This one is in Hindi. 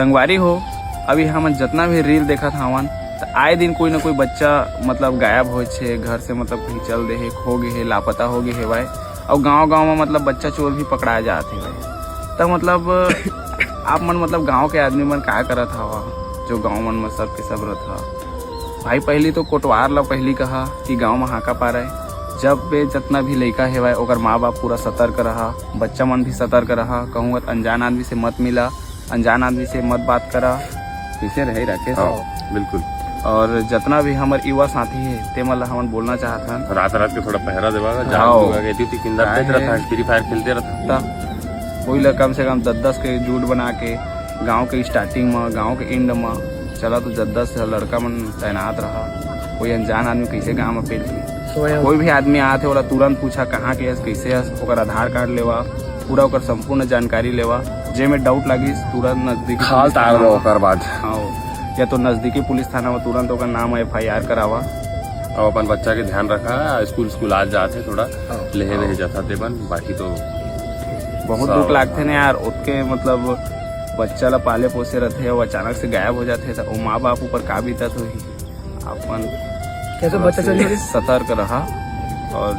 संगवारी हो, अभी हम जितना भी रील देखा था तो आए दिन कोई ना कोई बच्चा मतलब गायब हो छे घर से, मतलब कहीं चल दे है, खो गए है, लापता हो गए है भाई। और गांव में मतलब बच्चा चोर भी पकड़ाया जाते है भाई। तो मतलब आप मन मतलब गांव के आदमी मन क्या करत हवा, जो गांव मन में सब के सब रहता भाई। पहली तो कोटवार ला पहली कहा कि गांव में हाका पा रहे, जब बे जितना भी लड़का है भाई ओकर माँ बाप पूरा सतर्क रहा, बच्चा मन भी सतर्क रहा। कहूँगा अनजान आदमी से मत मिला, अनजान आदमी से मत बात करा, कैसे रहे रखे बिल्कुल। और जितना भी हमारे युवा साथी है ते मतलब हम बोलना चाहता हन, रात के थोड़ा पहरा देवा फ्री फायर खेलते रहता, कोई ला कम से कम 10-10 के जुट बना के गांव के स्टार्टिंग में, गांव के एंड में चला तो 10-10 लड़का मन तैनात रहा। कोई अनजान आदमी कैसे गाँव में पेल, कोई भी आदमी आते वाला तुरंत पूछा कहाँ के हस, कैसे हस, ओकर आधार कार्ड लेवा, पूरा ओकर संपूर्ण जानकारी लेवा। जे में डाउट लगी तुरंत नजदीकी खाल तार ओकर बाद या तो नजदीकी पुलिस थाना में तुरंत ओकर नाम FIR करावा। और अपन बच्चा के ध्यान रखा, स्कूल आज जाते थोड़ा लेहे रहे जाता थे बन, बाकी तो बहुत दुख लागते ना यार। उसके मतलब बच्चा ला पाले पोसे रहते और अचानक से गायब हो जाते तो वो माँ बाप ऊपर का बीतत हुई। अपन कैसे बच्चा चलिए सतर्क रहा और